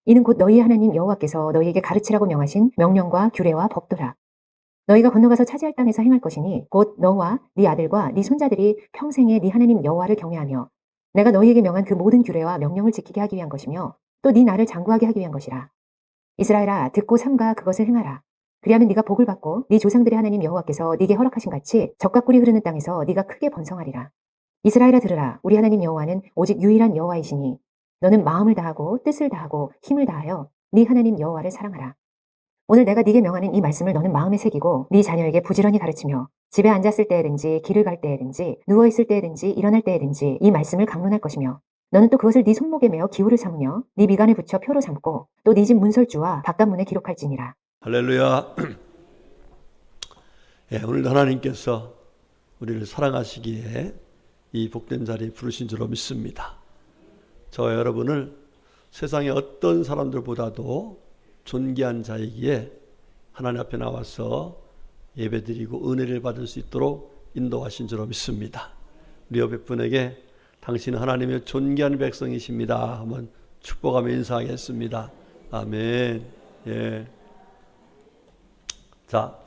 이는 곧 너희 하나님 여호와께서 너희에게 가르치라고 명하신 명령과 규례와 법도라. 너희가 건너가서 차지할 땅에서 행할 것이니 곧 너와 네 아들과 네 손자들이 평생에 네 하나님 여호와를 경외하며 내가 너희에게 명한 그 모든 규례와 명령을 지키게 하기 위한 것이며 또 네 나를 장구하게 하기 위한 것이라. 이스라엘아 듣고 삼가 그것을 행하라. 그리하면 네가 복을 받고 네 조상들의 하나님 여호와께서 네게 허락하신 같이 젖과 꿀이 흐르는 땅에서 네가 크게 번성하리라. 이스라엘아 들으라. 우리 하나님 여호와는 오직 유일한 여호와이시니 너는 마음을 다하고 뜻을 다하고 힘을 다하여 네 하나님 여호와를 사랑하라. 오늘 내가 네게 명하는 이 말씀을 너는 마음에 새기고 네 자녀에게 부지런히 가르치며 집에 앉았을 때에든지 길을 갈 때에든지 누워있을 때에든지 일어날 때에든지 이 말씀을 강론할 것이며 너는 또 그것을 네 손목에 메어 기호를 삼으며 네 미간에 붙여 표로 삼고 또 네 집 문설주와 바깥문에 기록할지니라. 할렐루야. 예, 오늘도 하나님께서 우리를 사랑하시기에 이 복된 자리에 부르신 줄로 믿습니다. 저와 여러분을 세상의 어떤 사람들보다도 존귀한 자이기에 하나님 앞에 나와서 예배드리고 은혜를 받을 수 있도록 인도하신 줄로 믿습니다. 우리 옆에 분에게 당신은 하나님의 존귀한 백성이십니다 한번 축복하며 인사하겠습니다. 아멘. 예. 자,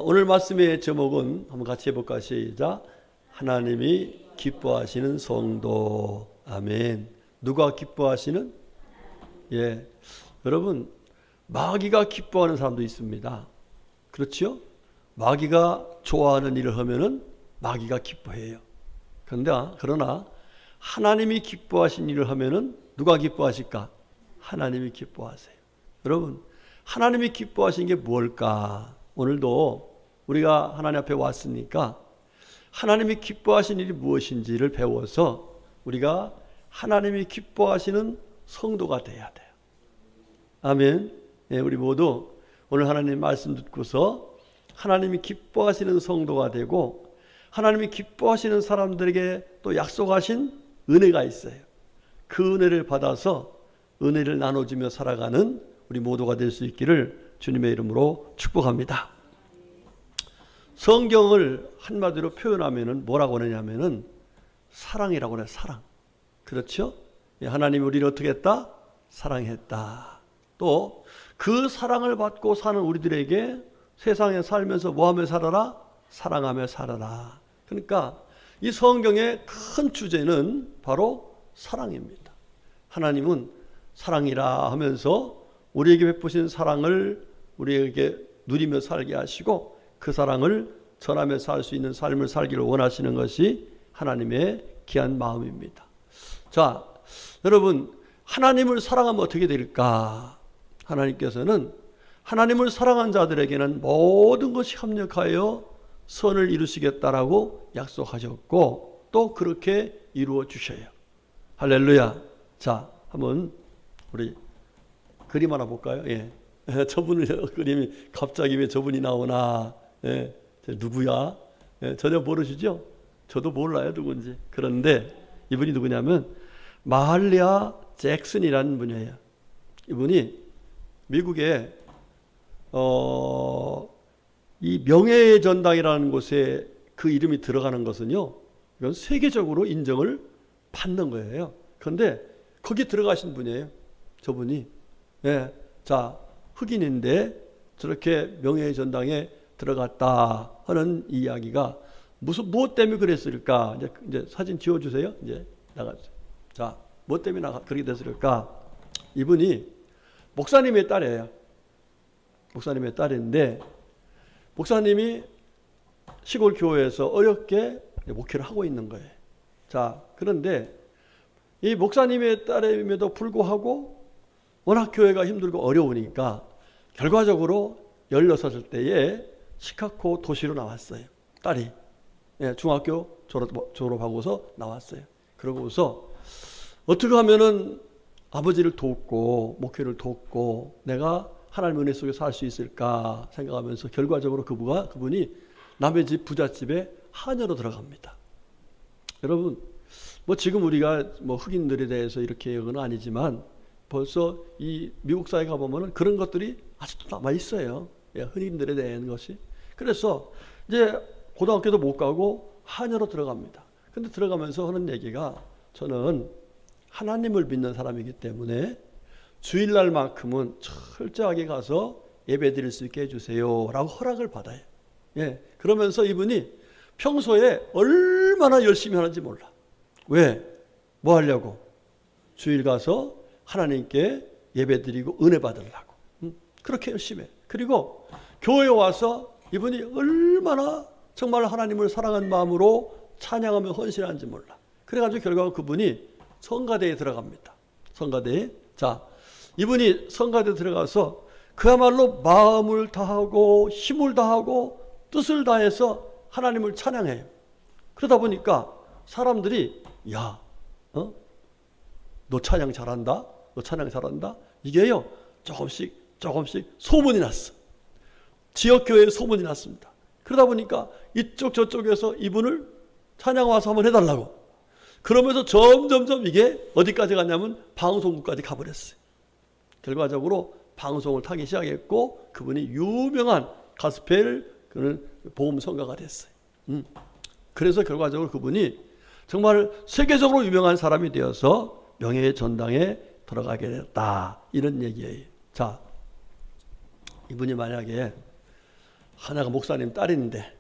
오늘 말씀의 제목은 한번 같이 해볼까? 시작. 하나님이 기뻐하시는 성도. 아멘. 누가 기뻐하시는? 예, 여러분 마귀가 기뻐하는 사람도 있습니다. 그렇죠? 마귀가 좋아하는 일을 하면은 마귀가 기뻐해요. 그러나 하나님이 기뻐하신 일을 하면은 누가 기뻐하실까? 하나님이 기뻐하세요. 여러분 하나님이 기뻐하신 게 뭘까? 오늘도 우리가 하나님 앞에 왔으니까 하나님이 기뻐하신 일이 무엇인지를 배워서 우리가 하나님이 기뻐하시는 성도가 돼야 돼요. 아멘. 예, 우리 모두 오늘 하나님 말씀 듣고서 하나님이 기뻐하시는 성도가 되고 하나님이 기뻐하시는 사람들에게 또 약속하신 은혜가 있어요. 그 은혜를 받아서 은혜를 나눠주며 살아가는 우리 모두가 될 수 있기를 주님의 이름으로 축복합니다. 성경을 한마디로 표현하면은 뭐라고 하느냐면은 사랑이라고 해요. 사랑. 그렇죠? 하나님이 우리를 어떻게 했다? 사랑했다. 또 그 사랑을 받고 사는 우리들에게 세상에 살면서 뭐하며 살아라? 사랑하며 살아라. 그러니까 이 성경의 큰 주제는 바로 사랑입니다. 하나님은 사랑이라 하면서 우리에게 베푸신 사랑을 우리에게 누리며 살게 하시고 그 사랑을 전하며 살 수 있는 삶을 살기를 원하시는 것이 하나님의 귀한 마음입니다. 자, 여러분 하나님을 사랑하면 어떻게 될까? 하나님께서는 하나님을 사랑한 자들에게는 모든 것이 협력하여 선을 이루시겠다라고 약속하셨고 또 그렇게 이루어 주셔요. 할렐루야. 자, 한번 우리 그림 하나 볼까요? 예. 저분의 그림이 갑자기 왜 저분이 나오나? 예. 누구야? 예. 전혀 모르시죠? 저도 몰라요 누군지. 그런데 이분이 누구냐면 마할리아 잭슨이라는 분이에요. 이분이 미국의 이 명예의 전당이라는 곳에 그 이름이 들어가는 것은요, 이건 세계적으로 인정을 받는 거예요. 그런데 거기 들어가신 분이에요. 저분이. 예. 자, 흑인인데 저렇게 명예의 전당에 들어갔다 하는 이야기가 무엇 때문에 그랬을까? 이제 사진 지워주세요. 이제 나가주세요. 자, 무엇 때문에 그렇게 됐을까? 이분이 목사님의 딸이에요. 목사님의 딸인데 목사님이 시골 교회에서 어렵게 목회를 하고 있는 거예요. 자, 그런데 이 목사님의 딸임에도 불구하고 워낙 교회가 힘들고 어려우니까 결과적으로 16살 때에 시카고 도시로 나왔어요. 딸이. 예, 중학교 졸업하고서 나왔어요. 그러고서 어떻게 하면은 아버지를 돕고 목회를 돕고 내가 하나님의 은혜 속에 살 수 있을까 생각하면서 결과적으로 그분이 남의 집 부잣집에 하녀로 들어갑니다. 여러분 뭐 지금 우리가 뭐 흑인들에 대해서 이렇게 얘기는 아니지만 벌써 이 미국 사회 가보면은 그런 것들이 아직도 남아 있어요. 흑인들에 대한 것이. 그래서 이제 고등학교도 못 가고 하녀로 들어갑니다. 근데 들어가면서 하는 얘기가 저는 하나님을 믿는 사람이기 때문에 주일날만큼은 철저하게 가서 예배 드릴 수 있게 해주세요 라고 허락을 받아요. 예, 그러면서 이분이 평소에 얼마나 열심히 하는지 몰라. 왜? 뭐 하려고? 주일 가서 하나님께 예배 드리고 은혜 받으려고. 그렇게 열심히 해. 그리고 교회에 와서 이분이 얼마나 정말 하나님을 사랑하는 마음으로 찬양하며 헌신하는지 몰라. 그래가지고 결국 그분이 성가대에 들어갑니다. 성가대에. 자, 이분이 성가대에 들어가서 그야말로 마음을 다하고 힘을 다하고 뜻을 다해서 하나님을 찬양해요. 그러다 보니까 사람들이 야, 너 찬양 잘한다? 너 찬양 잘한다? 이게요, 조금씩 소문이 났어. 지역교회에 소문이 났습니다. 그러다 보니까 이쪽 저쪽에서 이분을 찬양 와서 한번 해달라고. 그러면서 점점점 이게 어디까지 갔냐면 방송국까지 가버렸어요. 결과적으로 방송을 타기 시작했고 그분이 유명한 가스펠 복음 성가가 됐어요. 그래서 결과적으로 그분이 정말 세계적으로 유명한 사람이 되어서 명예의 전당에 들어가게 됐다. 이런 얘기예요. 자, 이분이 만약에 하나가 목사님 딸인데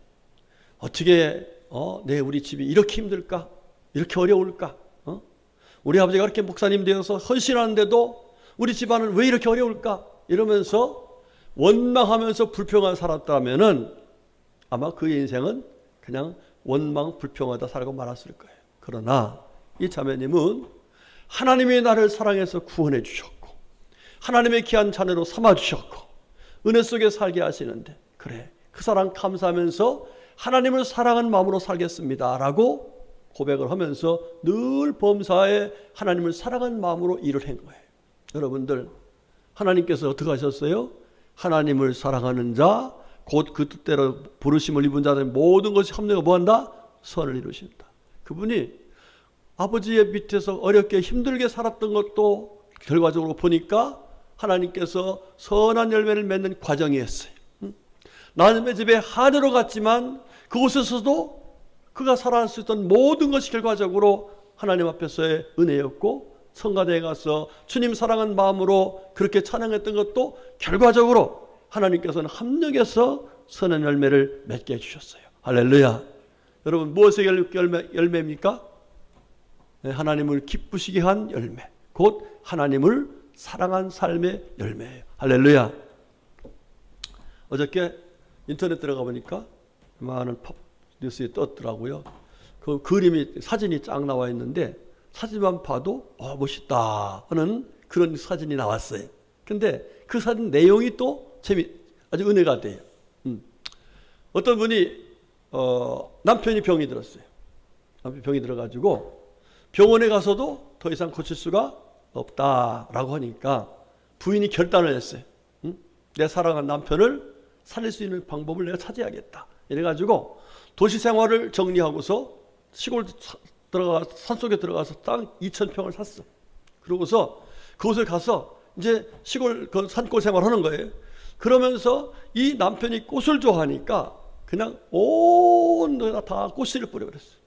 어떻게 우리 집이 이렇게 힘들까? 이렇게 어려울까? 우리 아버지가 그렇게 목사님 되어서 헌신하는데도 우리 집안은 왜 이렇게 어려울까? 이러면서 원망하면서 불평한 살았다면은 아마 그의 인생은 그냥 원망 불평하다 살고 말았을 거예요. 그러나 이 자매님은 하나님이 나를 사랑해서 구원해 주셨고 하나님의 귀한 자녀로 삼아 주셨고 은혜 속에 살게 하시는데 그래 그 사랑 감사하면서 하나님을 사랑하는 마음으로 살겠습니다 라고 고백을 하면서 늘 범사에 하나님을 사랑하는 마음으로 일을 한 거예요. 여러분들 하나님께서 어떻게 하셨어요? 하나님을 사랑하는 자 곧 그 뜻대로 부르심을 입은 자들 모든 것이 합력하여 뭐한다? 선을 이루신다. 그분이 아버지의 밑에서 어렵게 힘들게 살았던 것도 결과적으로 보니까 하나님께서 선한 열매를 맺는 과정이었어요. 나님의 집에 하늘로 갔지만 그곳에서도 그가 살아갈 수 있던 모든 것이 결과적으로 하나님 앞에서의 은혜였고 성가대에 가서 주님 사랑한 마음으로 그렇게 찬양했던 것도 결과적으로 하나님께서는 합력해서 선한 열매를 맺게 해주셨어요. 할렐루야. 여러분 무엇의 열매입니까? 하나님을 기쁘시게 한 열매. 곧 하나님을 사랑한 삶의 열매예요. 할렐루야. 어저께 인터넷 들어가 보니까 많은 뉴스에 떴더라고요. 그 그림이 사진이 쫙 나와 있는데 사진만 봐도 멋있다 하는 그런 사진이 나왔어요. 근데 그 사진 내용이 또 아주 은혜가 돼요. 어떤 분이 남편이 병이 들었어요. 남편이 병이 들어가지고 병원에 가서도 더 이상 고칠 수가 없다라고 하니까 부인이 결단을 했어요. 내 사랑한 남편을 살릴 수 있는 방법을 내가 찾아야겠다. 이래가지고 도시 생활을 정리하고서 시골 산속에 들어가서 땅 2,000평을 샀어. 그러고서 그곳에 가서 이제 시골 그 산골 생활하는 거예요. 그러면서 이 남편이 꽃을 좋아하니까 그냥 온 데다 다 꽃씨를 뿌려버렸어요.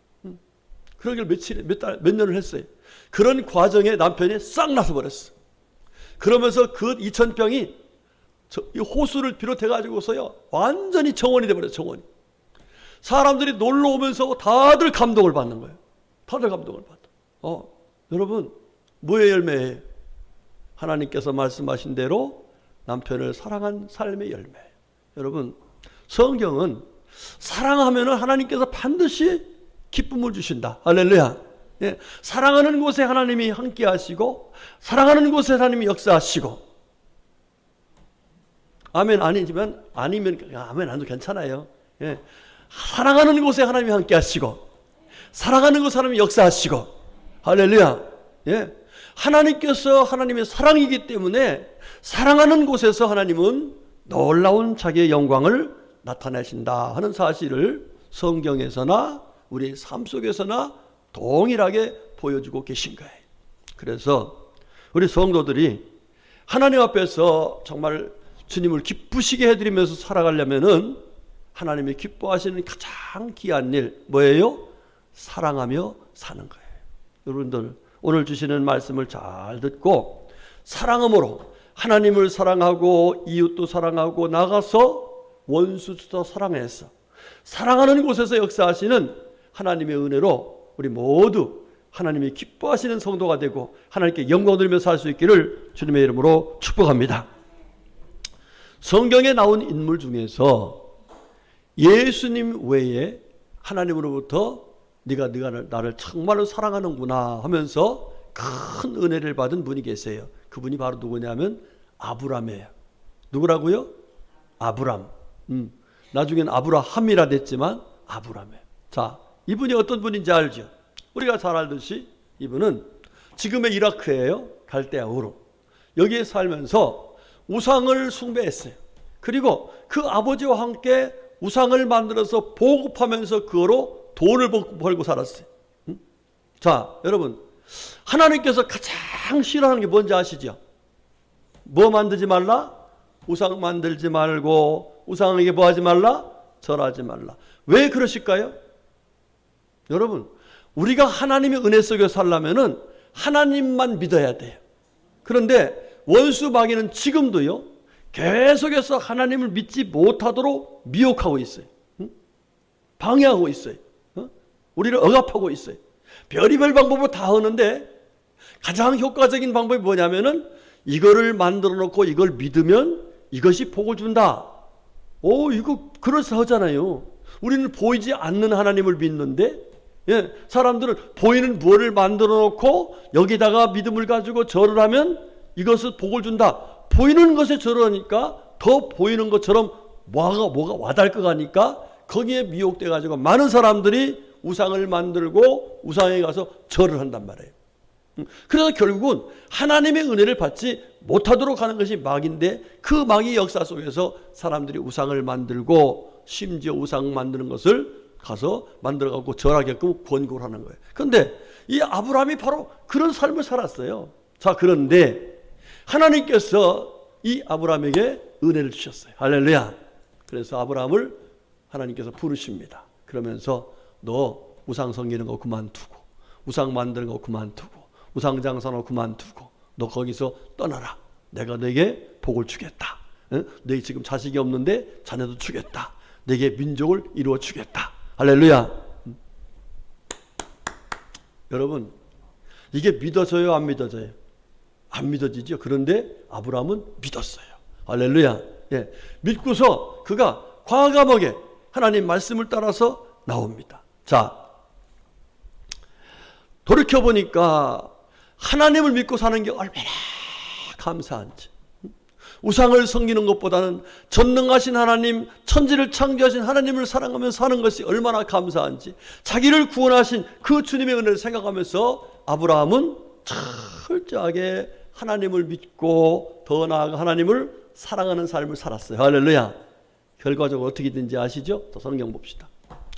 그러길 몇 년을 했어요. 그런 과정에 남편이 싹 나서 버렸어. 그러면서 그 2,000평이 이 호수를 비롯해가지고서요 완전히 정원이 돼버렸어요. 정원이. 사람들이 놀러 오면서 다들 감동을 받는 거예요. 다들 감동을 받아. 여러분 뭐의 열매예요? 하나님께서 말씀하신 대로 남편을 사랑한 삶의 열매. 여러분 성경은 사랑하면 하나님께서 반드시 기쁨을 주신다. 할렐루야. 예, 사랑하는 곳에 하나님이 함께 하시고 사랑하는 곳에 하나님이 역사하시고 아멘 아니면 아멘 안 해도 괜찮아요. 예, 사랑하는 곳에 하나님이 함께 하시고 사랑하는 곳에 하나님이 역사하시고 할렐루야. 예, 하나님께서 하나님의 사랑이기 때문에 사랑하는 곳에서 하나님은 놀라운 자기의 영광을 나타내신다 하는 사실을 성경에서나 우리 삶 속에서나 동일하게 보여주고 계신 거예요. 그래서 우리 성도들이 하나님 앞에서 정말 주님을 기쁘시게 해드리면서 살아가려면은 하나님이 기뻐하시는 가장 귀한 일 뭐예요? 사랑하며 사는 거예요. 여러분들 오늘 주시는 말씀을 잘 듣고 사랑함으로 하나님을 사랑하고 이웃도 사랑하고 나가서 원수도 사랑해서 사랑하는 곳에서 역사하시는 하나님의 은혜로 우리 모두 하나님이 기뻐하시는 성도가 되고 하나님께 영광 돌리며 살 수 있기를 주님의 이름으로 축복합니다. 성경에 나온 인물 중에서 예수님 외에 하나님으로부터 네가 나를 정말로 사랑하는구나 하면서 큰 은혜를 받은 분이 계세요. 그분이 바로 누구냐면 아브람이에요. 누구라고요? 아브람. 나중엔 아브라함이라 됐지만 아브람이에요. 자, 이분이 어떤 분인지 알죠? 우리가 잘 알듯이 이분은 지금의 이라크예요. 갈대아 우르. 여기에 살면서 우상을 숭배했어요. 그리고 그 아버지와 함께 우상을 만들어서 보급하면서 그거로 돈을 벌고 살았어요. 자, 여러분, 하나님께서 가장 싫어하는 게 뭔지 아시죠? 뭐 만들지 말라? 우상 만들지 말고 우상에게 뭐 하지 말라? 절하지 말라. 왜 그러실까요? 여러분, 우리가 하나님의 은혜 속에 살려면은 하나님만 믿어야 돼요. 그런데 원수 마귀는 지금도요, 계속해서 하나님을 믿지 못하도록 미혹하고 있어요. 방해하고 있어요. 우리를 억압하고 있어요. 별의별 방법으로 다 하는데 가장 효과적인 방법이 뭐냐면은 이거를 만들어 놓고 이걸 믿으면 이것이 복을 준다. 이거 그럴싸하잖아요. 우리는 보이지 않는 하나님을 믿는데 사람들은 보이는 무엇을 만들어 놓고 여기다가 믿음을 가지고 절을 하면 이것을 복을 준다. 보이는 것에 절하니까 더 보이는 것처럼 뭐가 와닿을 것 같으니까 거기에 미혹돼 가지고 많은 사람들이 우상을 만들고 우상에 가서 절을 한단 말이에요. 그래서 결국은 하나님의 은혜를 받지 못하도록 하는 것이 마귀인데 그 마귀 역사 속에서 사람들이 우상을 만들고 심지어 우상 만드는 것을 가서 만들어갖고 절하게끔 권고를 하는 거예요. 그런데 이 아브라함이 바로 그런 삶을 살았어요. 자, 그런데 하나님께서 이 아브라함에게 은혜를 주셨어요. 할렐루야. 그래서 아브라함을 하나님께서 부르십니다. 그러면서 너 우상 섬기는 거 그만두고 우상 만드는 거 그만두고 우상 장사는 그만두고 너 거기서 떠나라. 내가 너에게 복을 주겠다. 너 지금 자식이 없는데 자녀도 주겠다. 내게 민족을 이루어 주겠다. 할렐루야. 여러분, 이게 믿어져요, 안 믿어져요? 안 믿어지죠. 그런데 아브라함은 믿었어요. 할렐루야. 예, 믿고서 그가 과감하게 하나님 말씀을 따라서 나옵니다. 자, 돌이켜보니까 하나님을 믿고 사는 게 얼마나 감사한지. 우상을 섬기는 것보다는 전능하신 하나님, 천지를 창조하신 하나님을 사랑하며 사는 것이 얼마나 감사한지, 자기를 구원하신 그 주님의 은혜를 생각하면서 아브라함은 철저하게 하나님을 믿고 더 나아가 하나님을 사랑하는 삶을 살았어요. 할렐루야. 결과적으로 어떻게 된지 아시죠? 더 성경 봅시다.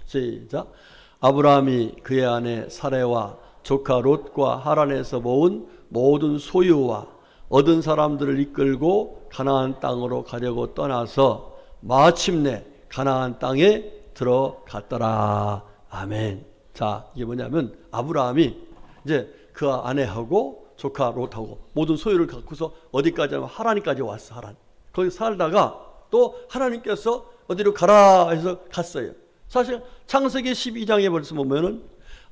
시작. 아브라함이 그의 아내 사레와 조카 롯과 하란에서 모은 모든 소유와 얻은 사람들을 이끌고 가나안 땅으로 가려고 떠나서 마침내 가나안 땅에 들어갔더라. 아멘. 자, 이게 뭐냐면 아브라함이 이제 그 아내하고 조카 롯하고 모든 소유를 갖고서 어디까지 하면 하란까지 왔어. 하란. 거기 살다가 또 하나님께서 어디로 가라 해서 갔어요. 사실 창세기 12장에 벌써 보면은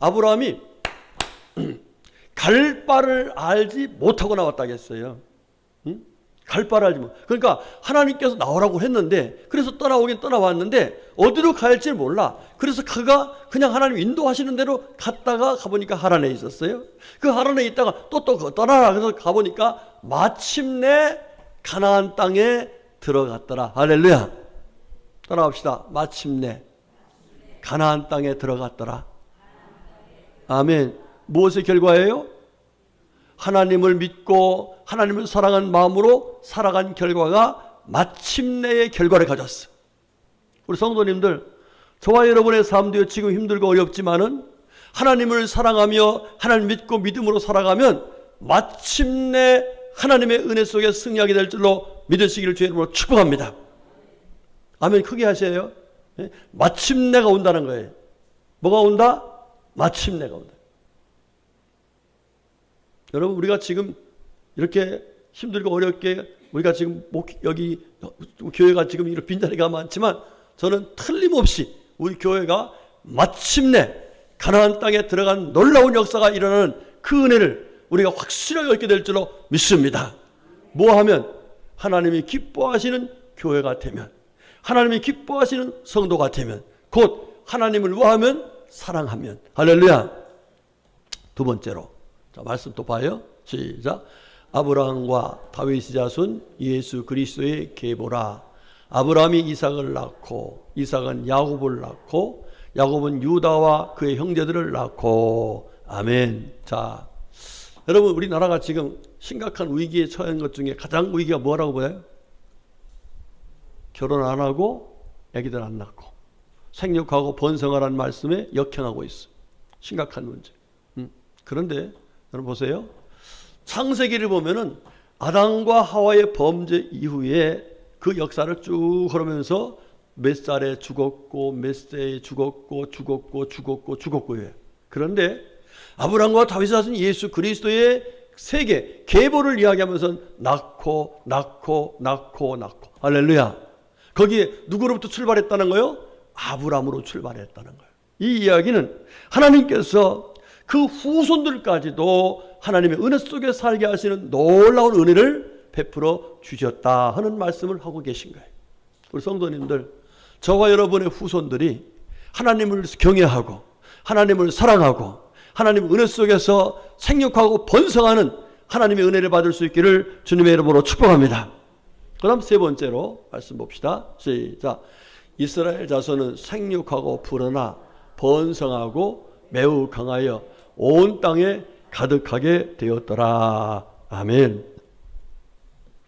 아브라함이 갈 바를 알지 못하고 나왔다겠어요. 갈 바를 알지 못. 그러니까 하나님께서 나오라고 했는데 그래서 떠나오긴 떠나왔는데 어디로 갈지 몰라. 그래서 그가 그냥 하나님 인도하시는 대로 갔다가 가보니까 하란에 있었어요. 그 하란에 있다가 또 떠나라. 그래서 가보니까 마침내 가나안 땅에 들어갔더라. 할렐루야. 따라합시다. 마침내 가나안 땅에 들어갔더라. 아멘. 무엇의 결과예요? 하나님을 믿고 하나님을 사랑하는 마음으로 살아간 결과가 마침내의 결과를 가졌어. 우리 성도님들, 저와 여러분의 삶도 지금 힘들고 어렵지만은 하나님을 사랑하며 하나님 믿고 믿음으로 살아가면 마침내 하나님의 은혜 속에 승리하게 될 줄로 믿으시기를 주의 이름으로 축복합니다. 아멘. 크게 하셔요. 마침내가 온다는 거예요. 뭐가 온다? 마침내가 온다. 여러분, 우리가 지금 이렇게 힘들고 어렵게 우리가 지금 여기 교회가 지금 이런 빈자리가 많지만 저는 틀림없이 우리 교회가 마침내 가나안 땅에 들어간 놀라운 역사가 일어나는 그 은혜를 우리가 확실하게 얻게 될 줄로 믿습니다. 뭐 하면 하나님이 기뻐하시는 교회가 되면, 하나님이 기뻐하시는 성도가 되면, 곧 하나님을 뭐하면 사랑하면. 할렐루야. 두 번째로, 자, 말씀 또 봐요. 시작. 아브라함과 다윗의 자손 예수 그리스도의 계보라. 아브라함이 이삭을 낳고 이삭은 야곱을 낳고 야곱은 유다와 그의 형제들을 낳고. 아멘. 자, 여러분, 우리나라가 지금 심각한 위기에 처한 것 중에 가장 위기가 뭐라고 보여요? 결혼 안 하고 아기들 안 낳고 생육하고 번성하라는 말씀에 역행하고 있어. 심각한 문제. 그런데 여러분 보세요. 창세기를 보면은 아담과 하와의 범죄 이후에 그 역사를 쭉 걸으면서 몇 살에 죽었고 몇 세에 죽었고 예. 그런데 아브라함과 다윗의 자손 예수 그리스도의 세계 계보를 이야기하면서 낳고 할렐루야. 거기에 누구로부터 출발했다는 거요? 아브라함으로 출발했다는 거예요. 이 이야기는 하나님께서 그 후손들까지도 하나님의 은혜 속에 살게 하시는 놀라운 은혜를 베풀어 주셨다 하는 말씀을 하고 계신 거예요. 우리 성도님들, 저와 여러분의 후손들이 하나님을 경외하고 하나님을 사랑하고 하나님의 은혜 속에서 생육하고 번성하는 하나님의 은혜를 받을 수 있기를 주님의 이름으로 축복합니다. 그 다음 세 번째로 말씀 봅시다. 시작. 이스라엘 자손은 생육하고 불어나 번성하고 매우 강하여 온 땅에 가득하게 되었더라. 아멘.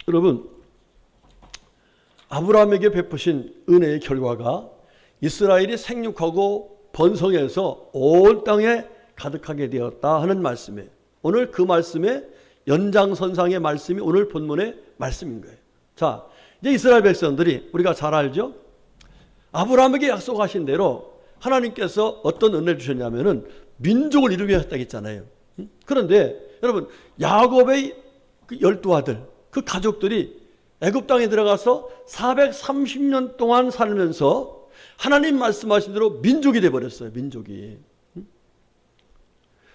여러분, 아브라함에게 베푸신 은혜의 결과가 이스라엘이 생육하고 번성해서 온 땅에 가득하게 되었다 하는 말씀이에요. 오늘 그 말씀의 연장선상의 말씀이 오늘 본문의 말씀인 거예요. 자, 이제 이스라엘 백성들이 우리가 잘 알죠? 아브라함에게 약속하신 대로 하나님께서 어떤 은혜를 주셨냐면은 민족을 이루게 하셨다고 했잖아요. 그런데 여러분, 야곱의 그 12아들, 그 가족들이 애굽 땅에 들어가서 430년 동안 살면서 하나님 말씀하신 대로 민족이 되어버렸어요. 민족이.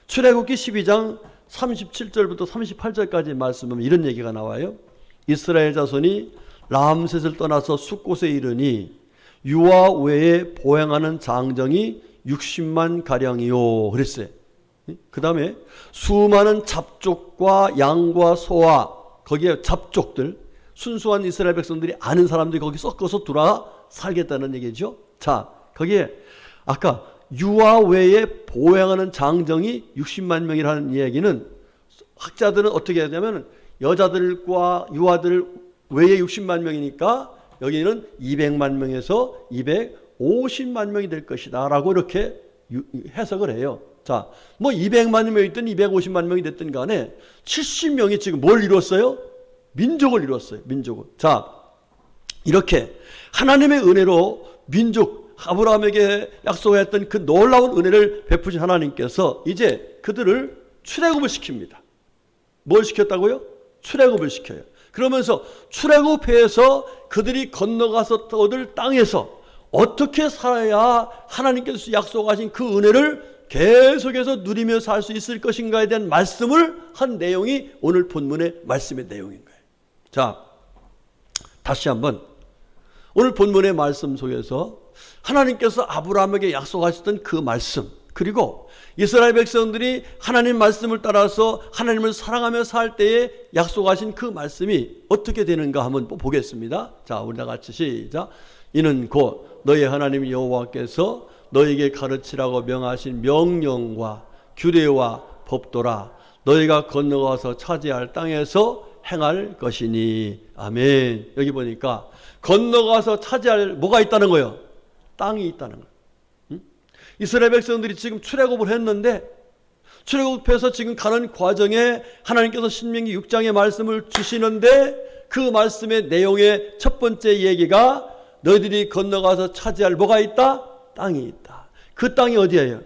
출애굽기 12장 37절부터 38절까지 말씀하면 이런 얘기가 나와요. 이스라엘 자손이 람셋을 떠나서 숫곳에 이르니 유아 외에 보행하는 장정이 60만 가량이요 그랬어요. 그 다음에 수많은 잡족과 양과 소와 거기에 잡족들, 순수한 이스라엘 백성들이 아는 사람들이 거기 섞어서 들어와 살겠다는 얘기죠. 자, 거기에 아까 유아 외에 보행하는 장정이 60만 명이라는 이야기는 학자들은 어떻게 하냐면 여자들과 유아들 외에 60만 명이니까 여기는 200만 명에서 250만 명이 될 것이다 라고 이렇게 해석을 해요. 자, 뭐 200만 명이 있든 250만 명이 됐든 간에 70명이 지금 뭘 이뤘어요? 민족을 이뤘어요. 민족을. 자, 이렇게 하나님의 은혜로 민족, 아브라함에게 약속했던 그 놀라운 은혜를 베푸신 하나님께서 이제 그들을 출애굽을 시킵니다. 뭘 시켰다고요? 출애굽을 시켜요. 그러면서 출애굽해서 그들이 건너가서 얻을 땅에서 어떻게 살아야 하나님께서 약속하신 그 은혜를 계속해서 누리며 살 수 있을 것인가에 대한 말씀을 한 내용이 오늘 본문의 말씀의 내용인 거예요. 자, 다시 한번 오늘 본문의 말씀 속에서 하나님께서 아브라함에게 약속하셨던 그 말씀, 그리고 이스라엘 백성들이 하나님 말씀을 따라서 하나님을 사랑하며 살 때에 약속하신 그 말씀이 어떻게 되는가 한번 보겠습니다. 자, 우리 다 같이 시작. 이는 곧 너희 하나님 여호와께서 너희에게 가르치라고 명하신 명령과 규례와 법도라. 너희가 건너가서 차지할 땅에서 행할 것이니. 아멘. 여기 보니까 건너가서 차지할 뭐가 있다는 거예요? 땅이 있다는 거예요. 이스라엘 백성들이 지금 출애굽을 했는데 출애굽해서 지금 가는 과정에 하나님께서 신명기 6장의 말씀을 주시는데 그 말씀의 내용의 첫 번째 얘기가 너희들이 건너가서 차지할 뭐가 있다? 땅이 있다. 그 땅이 어디예요?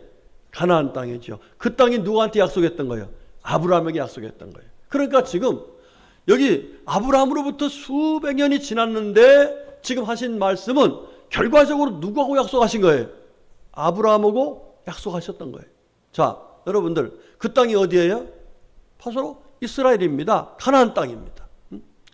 가나안 땅이죠. 그 땅이 누구한테 약속했던 거예요? 아브라함에게 약속했던 거예요. 그러니까 지금 여기 아브라함으로부터 수백 년이 지났는데 지금 하신 말씀은 결과적으로 누구하고 약속하신 거예요? 아브라함하고 약속하셨던 거예요. 자, 여러분들, 그 땅이 어디예요? 바로 이스라엘입니다. 가나안 땅입니다.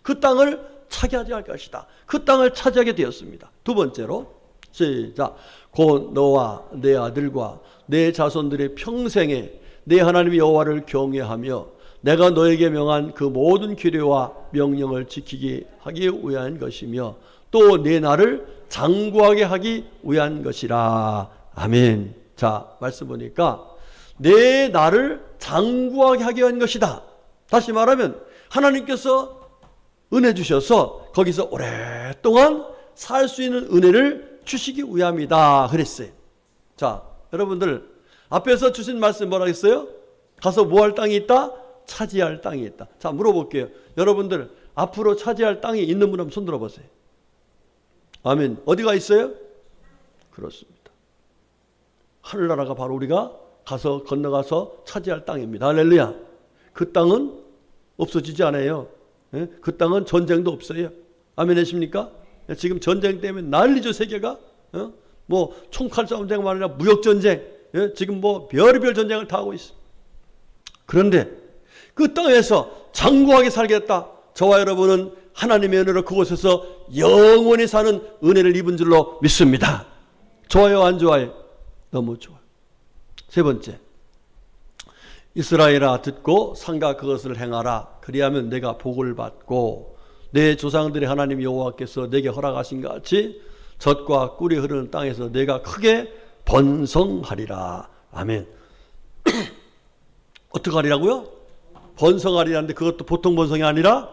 그 땅을 차지할 것이다. 그 땅을 차지하게 되었습니다. 두 번째로, 시작. 곧 너와 내 아들과 내 자손들의 평생에 내 하나님 여호와를 경외하며 내가 너에게 명한 그 모든 규례와 명령을 지키게 하기 위한 것이며 또 내 나를 장구하게 하기 위한 것이라. 아멘. 자, 말씀 보니까 내 나를 장구하게 하기 위한 것이다. 다시 말하면 하나님께서 은혜 주셔서 거기서 오랫동안 살 수 있는 은혜를 주시기 위함이다 그랬어요. 자, 여러분들 앞에서 주신 말씀 뭐라 했어요? 가서 뭐 할 땅이 있다? 차지할 땅이 있다. 자, 물어볼게요. 여러분들 앞으로 차지할 땅이 있는 분 한번 손 들어보세요. 아멘. 어디가 있어요? 그렇습니다. 하늘나라가 바로 우리가 가서 건너가서 차지할 땅입니다. 할렐루야. 그 땅은 없어지지 않아요. 예? 그 땅은 전쟁도 없어요. 아멘 하십니까? 지금 전쟁 때문에 난리죠, 세계가. 뭐 총칼 전쟁만 아니라 무역 전쟁, 지금 뭐 별의별 전쟁을 다 하고 있습니다. 그런데 그 땅에서 장구하게 살겠다. 저와 여러분은 하나님의 은혜로 그곳에서 영원히 사는 은혜를 입은 줄로 믿습니다. 좋아요, 안 좋아요? 너무 좋아요. 세 번째, 이스라엘아 듣고 삼가 그것을 행하라. 그리하면 내가 복을 받고 내 조상들의 하나님 여호와께서 내게 허락하신 것 같이 젖과 꿀이 흐르는 땅에서 내가 크게 번성하리라. 아멘. 어떻게 하리라고요? 번성하리라는데 그것도 보통 번성이 아니라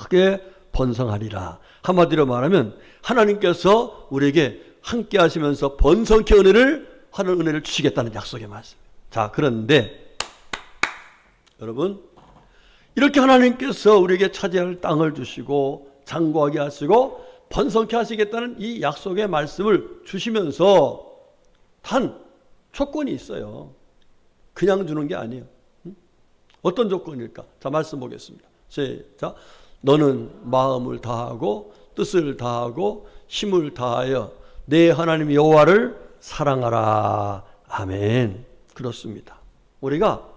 크게 번성하리라. 한마디로 말하면 하나님께서 우리에게 함께 하시면서 번성케 하는 은혜를 주시겠다는 약속의 말씀. 자, 그런데 여러분, 이렇게 하나님께서 우리에게 차지할 땅을 주시고 장구하게 하시고 번성케 하시겠다는 이 약속의 말씀을 주시면서 단 조건이 있어요. 그냥 주는 게 아니에요. 어떤 조건일까? 자, 말씀 보겠습니다. 자, 너는 마음을 다하고 뜻을 다하고 힘을 다하여 내 하나님 여호와를 사랑하라. 아멘. 그렇습니다. 우리가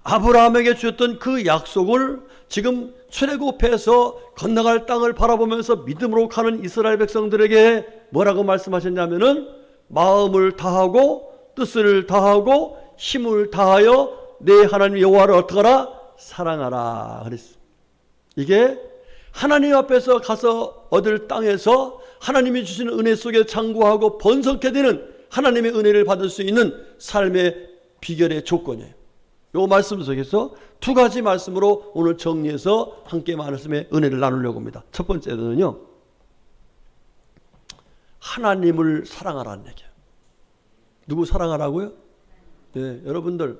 아브라함에게 주셨던 그 약속을 지금 출애굽해서 건너갈 땅을 바라보면서 믿음으로 가는 이스라엘 백성들에게 뭐라고 말씀하셨냐면은 마음을 다하고 뜻을 다하고 힘을 다하여 내 하나님 여호와를 어떻게 하라? 사랑하라 그랬어요. 이게 하나님 앞에서 가서 얻을 땅에서 하나님이 주시는 은혜 속에 장구하고 번성케 되는 하나님의 은혜를 받을 수 있는 삶의 비결의 조건이에요. 이 말씀 속에서 두 가지 말씀으로 오늘 정리해서 함께 말씀의 은혜를 나누려고 합니다. 첫 번째는요, 하나님을 사랑하라는 얘기예요. 누구 사랑하라고요? 네, 여러분들,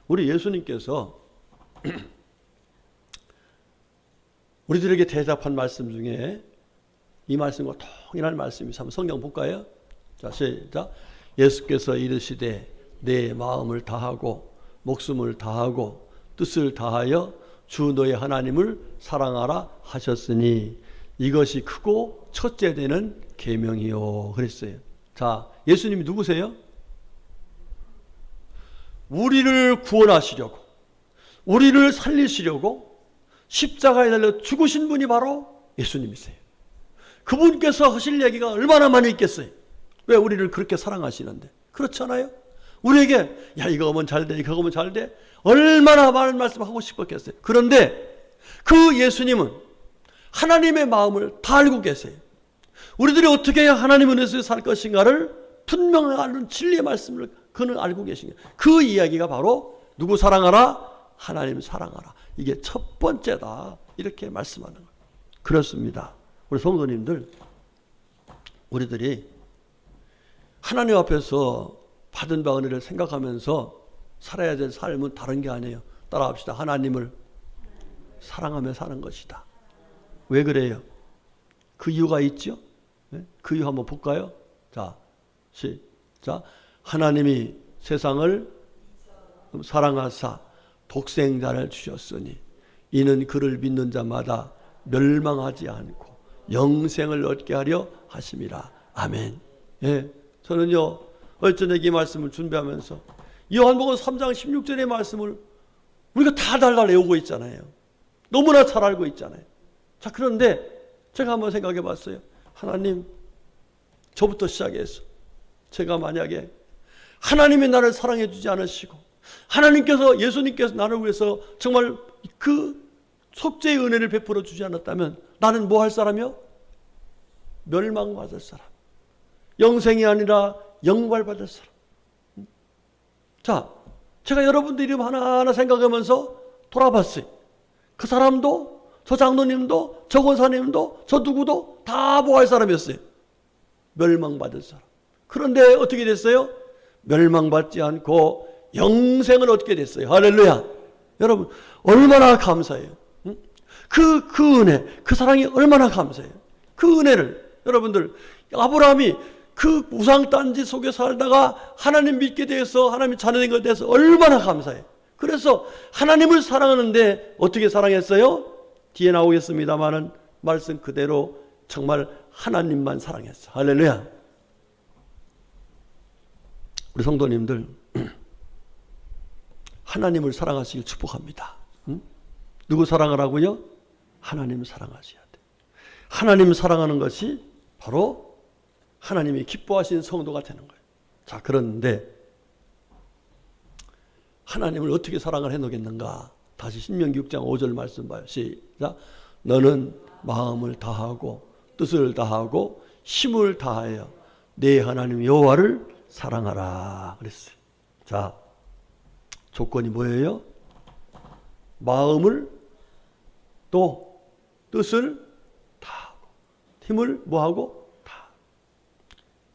우리 예수님께서 우리들에게 대답한 말씀 중에 이 말씀과 동일한 말씀이 있어요. 한번 성경 볼까요? 자, 시작. 예수께서 이르시되 내 마음을 다하고 목숨을 다하고 뜻을 다하여 주 너의 하나님을 사랑하라 하셨으니 이것이 크고 첫째 되는 계명이요 그랬어요. 자, 예수님이 누구세요? 우리를 구원하시려고, 우리를 살리시려고 십자가에 달려 죽으신 분이 바로 예수님이세요. 그분께서 하실 얘기가 얼마나 많이 있겠어요. 왜 우리를 그렇게 사랑하시는데? 그렇잖아요. 우리에게 야 이거 하면 잘돼, 이거 하면 잘돼, 얼마나 많은 말씀하고 싶었겠어요. 그런데 그 예수님은 하나님의 마음을 다 알고 계세요. 우리들이 어떻게 해야 하나님 은혜에서 살 것인가를 분명히 아는 진리의 말씀을 그는 알고 계신 거예요. 그 이야기가 바로 누구 사랑하라? 하나님 사랑하라. 이게 첫 번째다. 이렇게 말씀하는 거예요. 그렇습니다. 우리 성도님들, 우리들이 하나님 앞에서 받은 바 은혜를 생각하면서 살아야 될 삶은 다른 게 아니에요. 따라합시다. 하나님을 사랑하며 사는 것이다. 왜 그래요? 그 이유가 있죠? 네? 그 이유 한번 볼까요? 자, 시작. 하나님이 세상을 사랑하사 독생자를 주셨으니 이는 그를 믿는 자마다 멸망하지 않고 영생을 얻게 하려 하심이라. 아멘. 예, 저는요 어쩌네 이 말씀을 준비하면서 요한복음 3장 16절의 말씀을 우리가 다 달달 외우고 있잖아요. 너무나 잘 알고 있잖아요. 자, 그런데 제가 한번 생각해 봤어요. 하나님, 저부터 시작해서 제가 만약에 하나님이 나를 사랑해 주지 않으시고 하나님께서, 예수님께서 나를 위해서 정말 그 속죄의 은혜를 베풀어 주지 않았다면 나는 뭐 할 사람이요? 멸망받을 사람, 영생이 아니라 영벌받을 사람. 자, 제가 여러분들 이름 하나하나 생각하면서 돌아봤어요. 그 사람도, 저 장로님도, 저 권사님도, 저 누구도 다 뭐 할 사람이었어요? 멸망받을 사람. 그런데 어떻게 됐어요? 멸망받지 않고 영생을 얻게 됐어요. 할렐루야. 여러분, 얼마나 감사해요. 그 은혜, 그 사랑이 얼마나 감사해요. 그 은혜를 여러분들, 아브라함이 그 우상단지 속에 살다가 하나님 믿게 돼서 하나님이 자녀된 것에 대해서 얼마나 감사해요. 그래서 하나님을 사랑하는데 어떻게 사랑했어요? 뒤에 나오겠습니다마는 말씀 그대로 정말 하나님만 사랑했어. 할렐루야. 우리 성도님들, 하나님을 사랑하시길 축복합니다. 누구 사랑하라고요? 하나님 사랑하셔야 돼. 하나님 사랑하는 것이 바로 하나님이 기뻐하시는 성도가 되는 거예요. 자, 그런데 하나님을 어떻게 사랑을 해놓겠는가? 다시 신명기 6장 5절 말씀 봐요. 시작. 너는 마음을 다하고 뜻을 다하고 힘을 다하여 내 하나님 여호와를 사랑하라 그랬어요. 자, 조건이 뭐예요? 마음을 또 뜻을 다하고 힘을 뭐하고 다.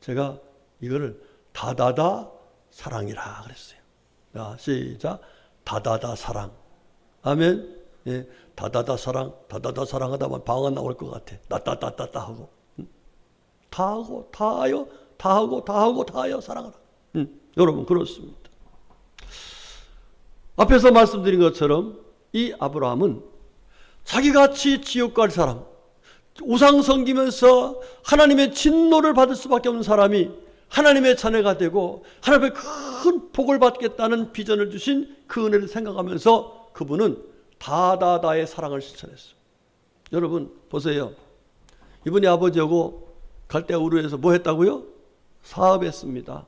제가 이거를 다다다 사랑이라 그랬어요. 자, 시작. 다다다 사랑. 아멘. 예, 다다다 사랑, 다다다 사랑하다 보면 방언 나올 것 같아. 따따따따따 하고, 다 하고, 다 하여, 다 하고, 다 하고, 다 하여 사랑하라. 여러분 그렇습니다. 앞에서 말씀드린 것처럼 이 아브라함은 자기같이 지옥 갈 사람, 우상 섬기면서 하나님의 진노를 받을 수밖에 없는 사람이 하나님의 자녀가 되고 하나님의 큰 복을 받겠다는 비전을 주신 그 은혜를 생각하면서 그분은 다다다의 사랑을 실천했어요. 여러분 보세요. 이분이 아버지하고 갈대아 우르에서 뭐 했다고요? 사업했습니다.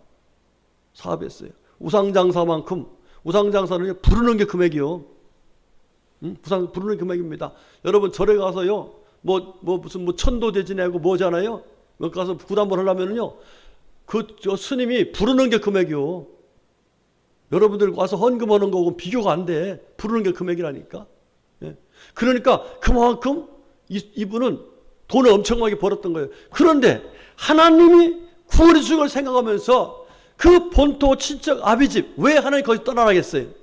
사업했어요. 우상장사만큼, 우상장사는 부르는 게 금액이요. 부르는 금액입니다. 여러분 절에 가서요, 무슨 천도제 지내고 뭐잖아요. 뭐 가서 구단 한번 하려면요, 저 스님이 부르는 게 금액이요. 여러분들 와서 헌금하는 거고 비교가 안 돼. 부르는 게 금액이라니까. 예. 그러니까 그만큼 이분은 돈을 엄청나게 벌었던 거예요. 그런데 하나님이 구원해 주신 걸 생각하면서 그 본토 친척 아비집, 왜 하나님 거기 떠나라겠어요?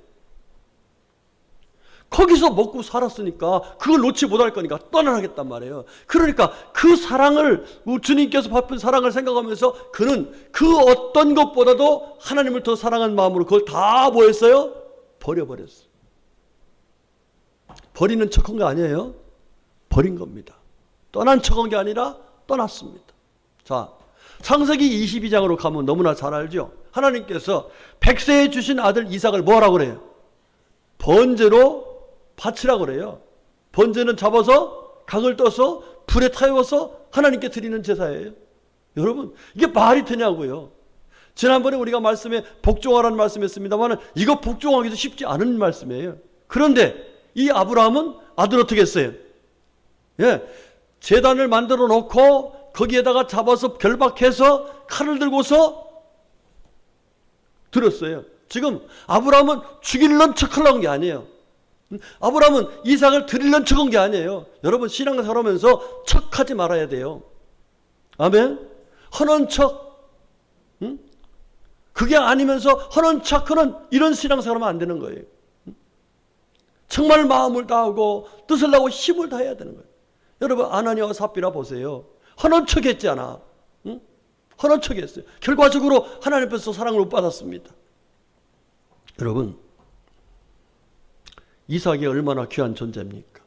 거기서 먹고 살았으니까 그걸 놓지 못할 거니까 떠나겠단 말이에요. 그러니까 그 사랑을, 주님께서 베푼 사랑을 생각하면서 그는 그 어떤 것보다도 하나님을 더 사랑한 마음으로 그걸 다 뭐 했어요? 버려버렸어요. 버리는 척한 거 아니에요. 버린 겁니다. 떠난 척한 게 아니라 떠났습니다. 자, 창세기 22장으로 가면 너무나 잘 알죠. 하나님께서 백세에 주신 아들 이삭을 뭐라고 그래요? 번제로 바치라고 그래요. 번제는 잡아서 각을 떠서 불에 타워서 하나님께 드리는 제사예요. 여러분 이게 말이 되냐고요. 지난번에 우리가 말씀에 복종하라는 말씀했습니다만 이거 복종하기도 쉽지 않은 말씀이에요. 그런데 이 아브라함은 아들 어떻게 했어요? 예, 제단을 만들어 놓고 거기에다가 잡아서 결박해서 칼을 들고서 들었어요. 지금 아브라함은 죽이려는 척하려고 한 게 아니에요. 아브라함은 이삭을 드리려는 척한 게 아니에요. 여러분 신앙생활 하면서 척하지 말아야 돼요. 아멘. 허는 척, 그게 아니면서 허는 척하는 이런 신앙생활하면 안 되는 거예요. 정말 마음을 다하고 뜻을 다하고 힘을 다해야 되는 거예요. 여러분 아나니아와 삽비라 보세요. 허는 척했잖아. 허는 척했어요. 결과적으로 하나님 앞에서 사랑을 못 받았습니다. 여러분 이삭이 얼마나 귀한 존재입니까?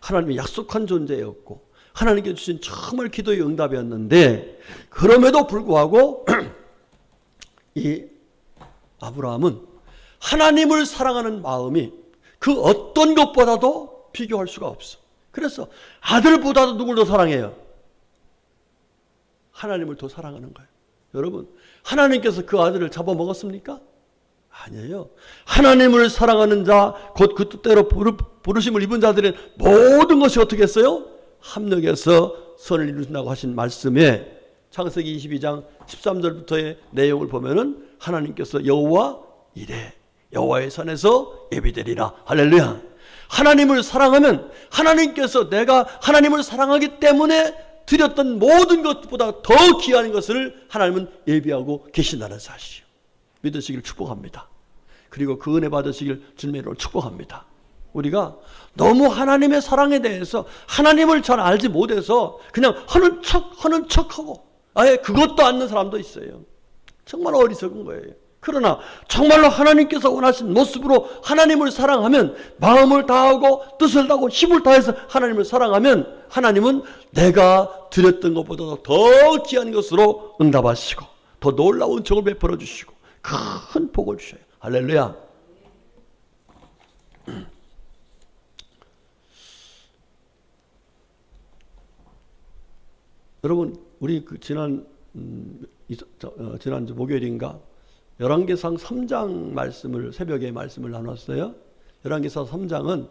하나님이 약속한 존재였고 하나님께 주신 정말 기도의 응답이었는데, 그럼에도 불구하고 이 아브라함은 하나님을 사랑하는 마음이 그 어떤 것보다도 비교할 수가 없어. 그래서 아들보다도 누굴 더 사랑해요? 하나님을 더 사랑하는 거예요. 여러분, 하나님께서 그 아들을 잡아먹었습니까? 아니에요. 하나님을 사랑하는 자, 곧 그 뜻대로 부르심을 입은 자들은 모든 것이 어떻게 했어요? 합력해서 선을 이루신다고 하신 말씀에 창세기 22장 13절부터의 내용을 보면은 하나님께서 여호와 이래 여호와의 산에서 예비되리라. 할렐루야. 하나님을 사랑하면 하나님께서 내가 하나님을 사랑하기 때문에 드렸던 모든 것보다 더 귀한 것을 하나님은 예비하고 계신다는 사실이요. 믿으시길 축복합니다. 그리고 그 은혜 받으시길 주님의 이름으로 축복합니다. 우리가 너무 하나님의 사랑에 대해서 하나님을 잘 알지 못해서 그냥 하는 척하고 아예 그것도 않는 사람도 있어요. 정말 어리석은 거예요. 그러나 정말로 하나님께서 원하신 모습으로 하나님을 사랑하면, 마음을 다하고 뜻을 다하고 힘을 다해서 하나님을 사랑하면 하나님은 내가 드렸던 것보다 더 귀한 것으로 응답하시고 더 놀라운 정을 베풀어 주시고 큰 복을 주셔요. 할렐루야. 여러분, 우리 지난주 목요일인가 열왕기상 3장 말씀을, 새벽에 말씀을 나눴어요. 열왕기상 3장은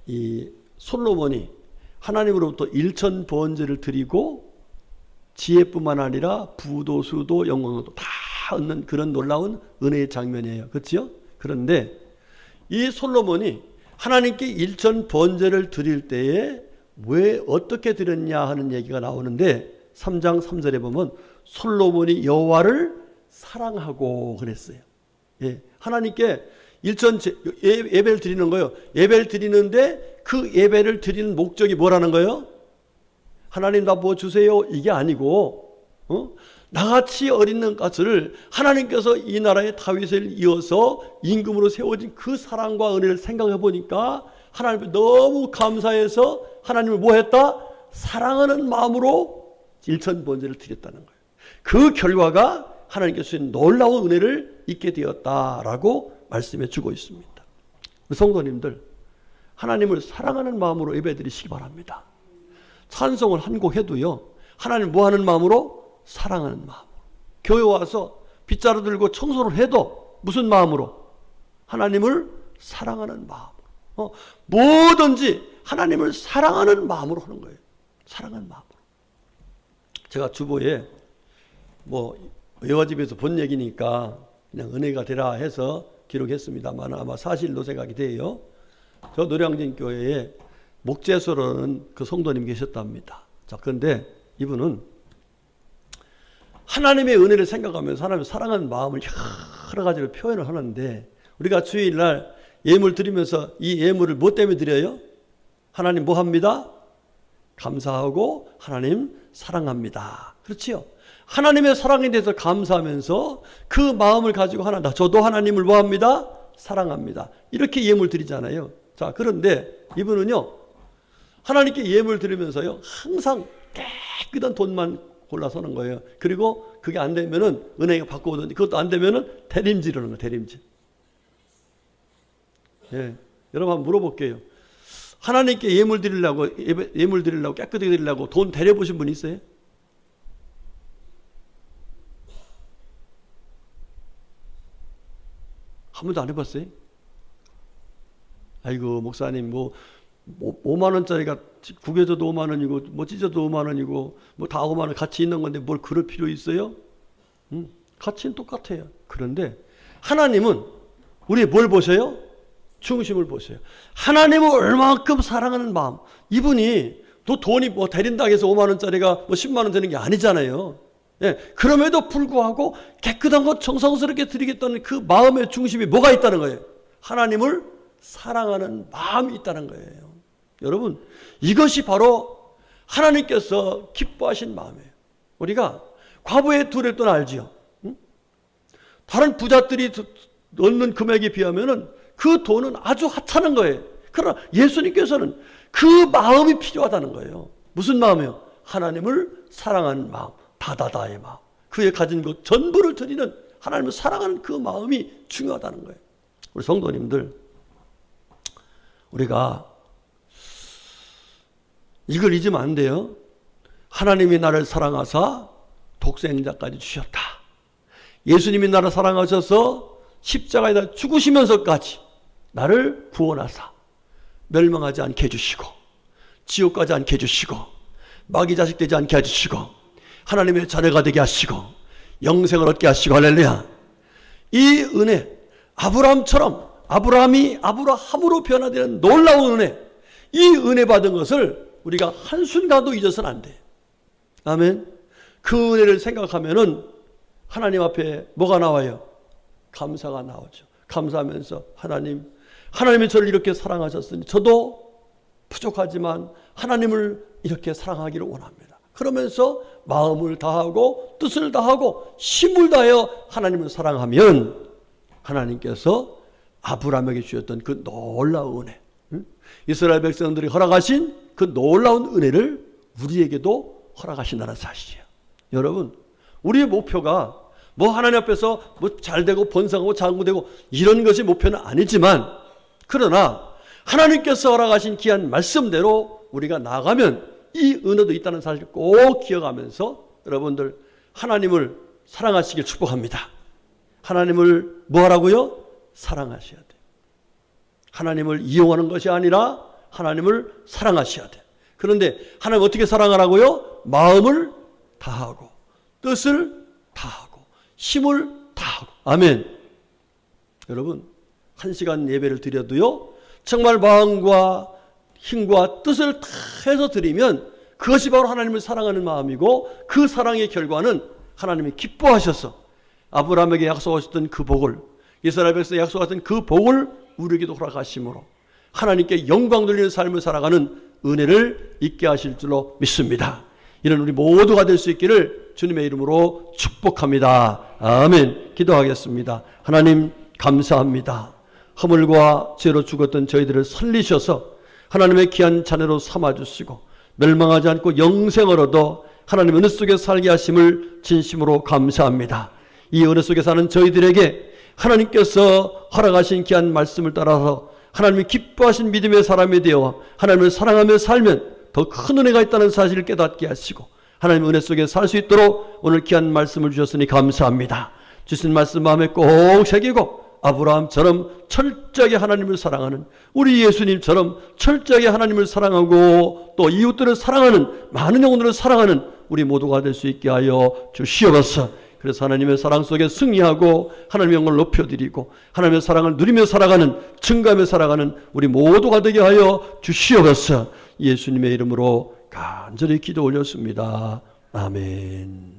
이 솔로몬이 하나님으로부터 일천 번제를 드리고 지혜뿐만 아니라 부도 수도 영광도 다 얻는 그런 놀라운 은혜의 장면이에요. 그렇죠? 그런데 이 솔로몬이 하나님께 일천 번제를 드릴 때에 왜 어떻게 드렸냐 하는 얘기가 나오는데 3장 3절에 보면 솔로몬이 여호와를 사랑하고 그랬어요. 예, 하나님께 일천 예배를 드리는 거예요. 예배를 드리는데 그 예배를 드리는 목적이 뭐라는 거예요? 하나님 나 뭐 주세요 이게 아니고 나같이 어린 것을 하나님께서 이 나라의 다윗을 이어서 임금으로 세워진 그 사랑과 은혜를 생각해 보니까 하나님께 너무 감사해서 하나님을 뭐 했다? 사랑하는 마음으로 일천 번제를 드렸다는 거예요. 그 결과가 하나님께서 주신 놀라운 은혜를 잊게 되었다라고 말씀해 주고 있습니다. 성도님들, 하나님을 사랑하는 마음으로 예배 드리시기 바랍니다. 찬송을 한 곡 해도요, 하나님 뭐 하는 마음으로? 사랑하는 마음으로. 교회 와서 빗자루 들고 청소를 해도 무슨 마음으로? 하나님을 사랑하는 마음으로. 뭐든지 하나님을 사랑하는 마음으로 하는 거예요. 사랑하는 마음으로. 제가 주보에 외화집에서 본 얘기니까 그냥 은혜가 되라 해서 기록했습니다만 아마 사실로 생각이 돼요. 저 노량진 교회에 목재소로는 그 성도님 계셨답니다. 자, 그런데 이분은 하나님의 은혜를 생각하면서 하나님을 사랑하는 마음을 여러 가지로 표현을 하는데, 우리가 주일날 예물 드리면서 이 예물을 뭐 때문에 드려요? 하나님 뭐 합니다? 감사하고 하나님 사랑합니다. 그렇지요? 하나님의 사랑에 대해서 감사하면서 그 마음을 가지고 저도 하나님을 뭐 합니다? 사랑합니다. 이렇게 예물 드리잖아요. 자, 그런데 이분은요, 하나님께 예물 드리면서요, 항상 깨끗한 돈만 골라서는 거예요. 그리고 그게 안 되면은 은행에 바꿔오든지, 그것도 안 되면은 대림질하는 거예요. 대림질. 예, 여러분 한번 물어볼게요. 하나님께 예물 드리려고 깨끗하게 드리려고 돈 데려보신 분 있어요? 한 번도 안 해봤어요? 아이고 목사님 5만 원짜리가 구겨져도 5만 원이고 찢어도 5만 원이고 다 5만 원 같이 있는 건데 뭘 그럴 필요 있어요? 가치는 똑같아요. 그런데 하나님은 우리 뭘 보셔요? 중심을 보셔요. 하나님을 얼마만큼 사랑하는 마음. 이분이 또 돈이 데린다고 해서 5만 원짜리가 10만 원 되는 게 아니잖아요. 예, 그럼에도 불구하고 깨끗한 것 정성스럽게 드리겠다는 그 마음의 중심이 뭐가 있다는 거예요? 하나님을 사랑하는 마음이 있다는 거예요. 여러분, 이것이 바로 하나님께서 기뻐하신 마음이에요. 우리가 과부의 둘의 돈 알지요? 다른 부자들이 얻는 금액에 비하면은 그 돈은 아주 하찮은 거예요. 그러나 예수님께서는 그 마음이 필요하다는 거예요. 무슨 마음이요? 하나님을 사랑하는 마음, 다다다의 마음. 그의 가진 것 전부를 드리는 하나님을 사랑하는 그 마음이 중요하다는 거예요. 우리 성도님들, 우리가 이걸 잊으면 안 돼요. 하나님이 나를 사랑하사 독생자까지 주셨다. 예수님이 나를 사랑하셔서 십자가에다 죽으시면서까지 나를 구원하사 멸망하지 않게 해주시고 지옥 가지 않게 해주시고 마귀 자식 되지 않게 해주시고 하나님의 자녀가 되게 하시고 영생을 얻게 하시고 할렐루야. 이 은혜, 아브라함이 아브라함으로 변화되는 놀라운 은혜, 이 은혜 받은 것을 우리가 한순간도 잊어서는 안 돼. 아멘. 그 은혜를 생각하면은 하나님 앞에 뭐가 나와요? 감사가 나오죠. 감사하면서 하나님이 저를 이렇게 사랑하셨으니 저도 부족하지만 하나님을 이렇게 사랑하기를 원합니다. 그러면서 마음을 다하고 뜻을 다하고 힘을 다하여 하나님을 사랑하면 하나님께서 아브라함에게 주셨던 그 놀라운 은혜, 이스라엘 백성들이 허락하신 그 놀라운 은혜를 우리에게도 허락하신다는 사실이에요. 여러분, 우리의 목표가 뭐 하나님 앞에서 뭐 잘되고 번성하고 장구되고 이런 것이 목표는 아니지만, 그러나 하나님께서 허락하신 귀한 말씀대로 우리가 나가면 이 은혜도 있다는 사실을 꼭 기억하면서 여러분들 하나님을 사랑하시길 축복합니다. 하나님을 뭐 하라고요? 사랑하셔야 돼요. 하나님을 이용하는 것이 아니라 하나님을 사랑하셔야 돼요. 그런데 하나님 어떻게 사랑하라고요? 마음을 다하고 뜻을 다하고 힘을 다하고. 아멘. 여러분, 1시간 예배를 드려도요, 정말 마음과 힘과 뜻을 다 해서 드리면 그것이 바로 하나님을 사랑하는 마음이고, 그 사랑의 결과는 하나님이 기뻐하셔서 아브라함에게 약속하셨던 그 복을, 이스라엘 백성에게 약속하셨던 그 복을 우리에게도 허락하심으로 하나님께 영광 돌리는 삶을 살아가는 은혜를 있게 하실 줄로 믿습니다. 이런 우리 모두가 될 수 있기를 주님의 이름으로 축복합니다. 아멘. 기도하겠습니다. 하나님 감사합니다. 허물과 죄로 죽었던 저희들을 살리셔서 하나님의 귀한 자녀로 삼아주시고 멸망하지 않고 영생을 얻어 하나님 은혜 속에 살게 하심을 진심으로 감사합니다. 이 은혜 속에 사는 저희들에게 하나님께서 허락하신 귀한 말씀을 따라서 하나님이 기뻐하신 믿음의 사람이 되어 하나님을 사랑하며 살면 더 큰 은혜가 있다는 사실을 깨닫게 하시고 하나님 은혜 속에 살 수 있도록 오늘 귀한 말씀을 주셨으니 감사합니다. 주신 말씀 마음에 꼭 새기고 아브라함처럼 철저하게 하나님을 사랑하는, 우리 예수님처럼 철저하게 하나님을 사랑하고 또 이웃들을 사랑하는, 많은 영혼들을 사랑하는 우리 모두가 될 수 있게 하여 주시옵소서. 그래서 하나님의 사랑 속에 승리하고 하나님의 영광을 높여드리고 하나님의 사랑을 누리며 살아가는, 증거하며 살아가는 우리 모두가 되게 하여 주시옵소서. 예수님의 이름으로 간절히 기도 올렸습니다. 아멘.